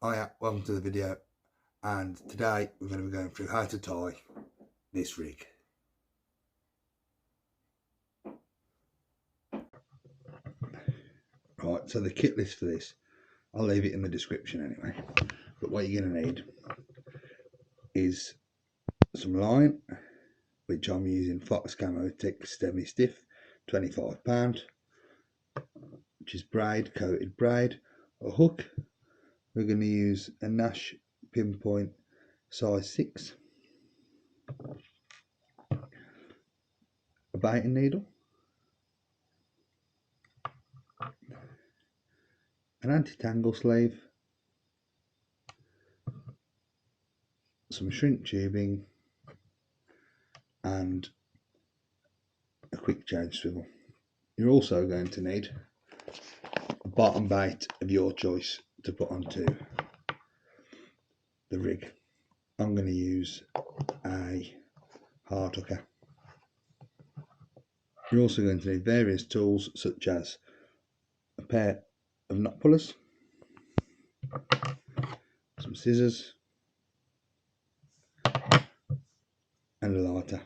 Hiya, welcome to the video, and today we're going to be going through how to tie this rig. Right, so the kit list for this, I'll leave it in the description anyway, but what you're going to need is some line, which I'm using Fox Camo Thick Semi Stiff, £25, which is braid, coated braid. A hook, we're going to use a Nash Pinpoint size 6, a baiting needle, an anti-tangle sleeve, some shrink tubing, and a quick change swivel. You're also going to need a bottom bait of your choice to put onto the rig. I'm going to use a hard hooker. You're also going to need various tools such as a pair of knot pullers, some scissors, and a lighter.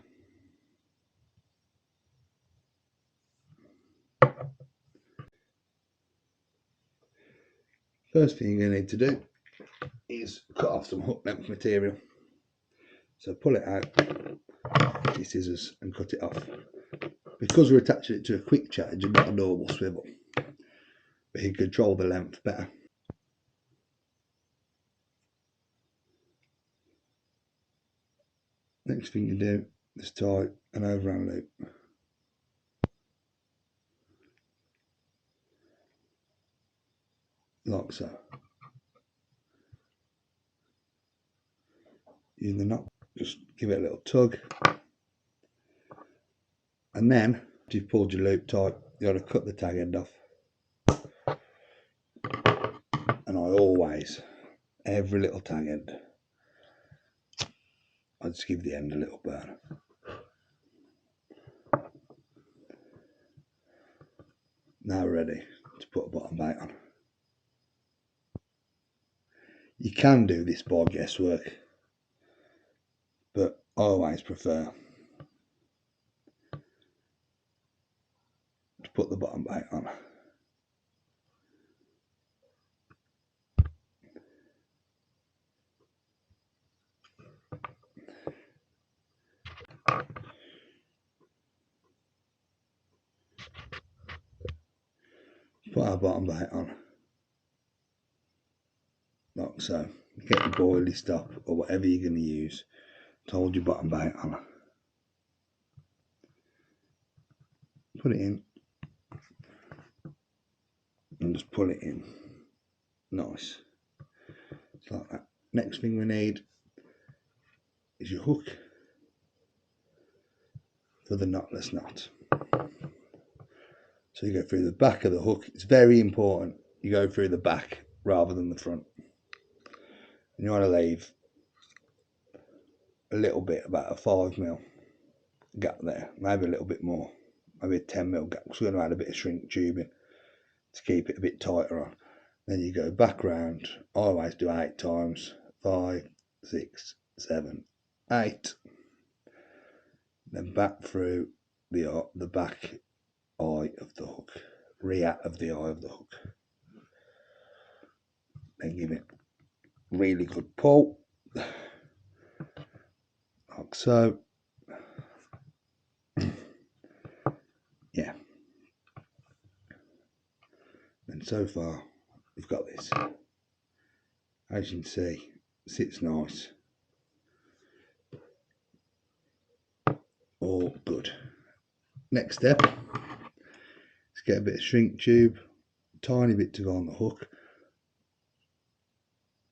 First thing you're going to need to do is cut off some hook length material. So pull it out with your scissors and cut it off. Because we're attaching it to a quick change and not a normal swivel, we can control the length better. Next thing you do is tie an overhand loop. Like so. Using the knot, just give it a little tug. And then, after you've pulled your loop tight, you've got to cut the tag end off. And I always, every little tag end, I just give the end a little burn. Now we're ready to put a bottom bait on. You can do this by guesswork, but I always prefer to put the bottom bait on. Put our bottom bait on, like so. Get your Boilie Stop or whatever you're going to use to hold your bottom bait on. Put it in and just pull it in. Nice. It's like that. Next thing we need is your hook for the knotless knot. So you go through the back of the hook. It's very important you go through the back rather than the front. And you want to leave a little bit, about a 5mm gap there, maybe a little bit more, maybe a 10mm gap. So we're going to add a bit of shrink tubing to keep it a bit tighter on. Then you go back round. I always do 8 times, 5, 6, 7, 8. Then back through the back eye of the hook, rear of the eye of the hook. Then give it really good pull, like so. Yeah. And so far we've got this. As you can see, it sits nice. All good. Next step is get a bit of shrink tube, tiny bit to go on the hook.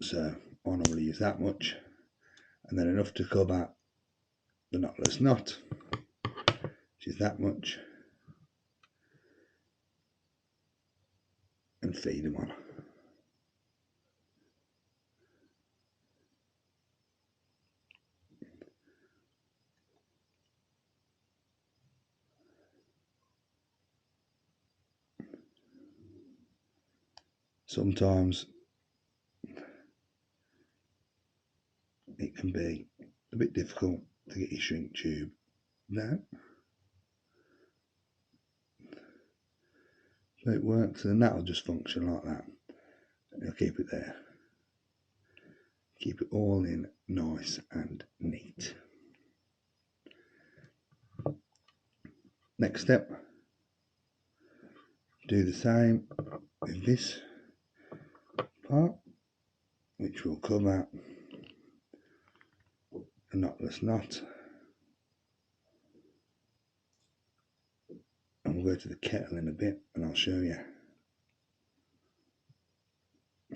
So I normally use that much, and then enough to cover the knotless knot, which is that much, and feed them on. Sometimes it can be a bit difficult to get your shrink tube down. So it works, and that will just function like that. You'll keep it there. Keep it all in nice and neat. Next step, do the same with this part, which will come out a knotless knot. And we'll go to the kettle in a bit and I'll show you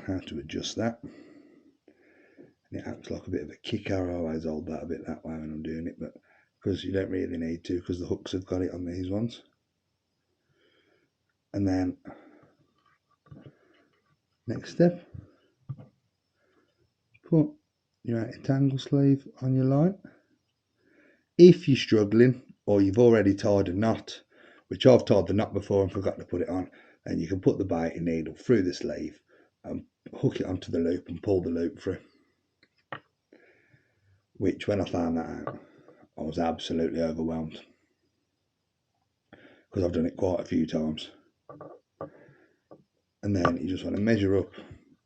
how to adjust that. And it acts like a bit of a kicker. I always hold that a bit that way when I'm doing it, but because you don't really need to, because the hooks have got it on these ones. And then next step, put your tangle sleeve on your line. If you're struggling or you've already tied a knot, which I've tied the knot before and forgot to put it on, then you can put the baiting needle through the sleeve and hook it onto the loop and pull the loop through. Which, when I found that out, I was absolutely overwhelmed, because I've done it quite a few times. And then you just want to measure up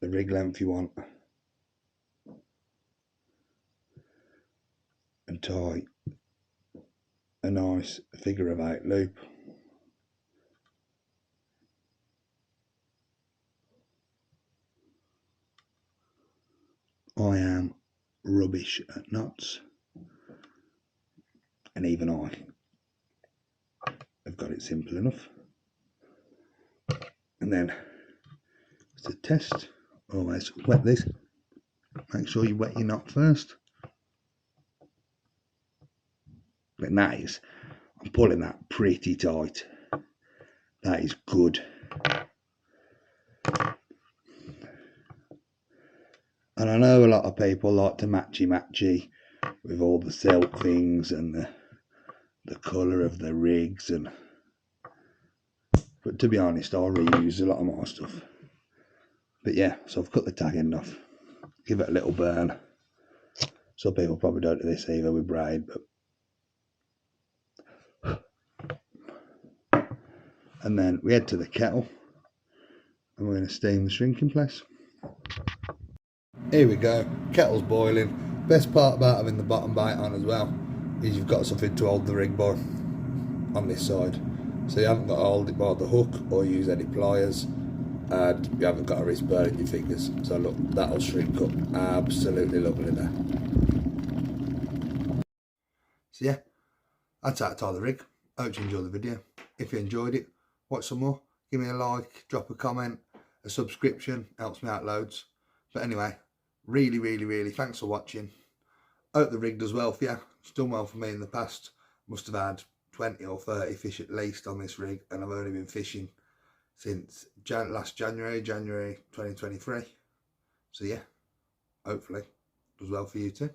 the rig length you want and tie a nice figure of 8 loop. I am rubbish at knots, and even I have got it simple enough. And then to test, always wet this. Make sure you wet your knot first. And that is, I'm pulling that pretty tight. That is good. And I know a lot of people like to matchy with all the silk things and the colour of the rigs, but to be honest, I reuse a lot of my stuff. But yeah, so I've cut the tag end off, give it a little burn. Some people probably don't do this either with braid, but and then we head to the kettle and we're going to steam the shrink in place. Here we go, kettle's boiling. Best part about having the bottom bite on as well is you've got something to hold the rig by on this side, so you haven't got to hold it by the hook or use any pliers, and you haven't got to risk burning your fingers. So look, that'll shrink up absolutely lovely there. So yeah, that's how to tie the rig. I hope you enjoyed the video. If you enjoyed it, watch some more, give me a like, drop a comment, a subscription, helps me out loads. But anyway, really thanks for watching. Hope the rig does well for you. It's done well for me in the past. Must have had 20 or 30 fish at least on this rig, and I've only been fishing since last January 2023. So yeah, hopefully it does well for you too.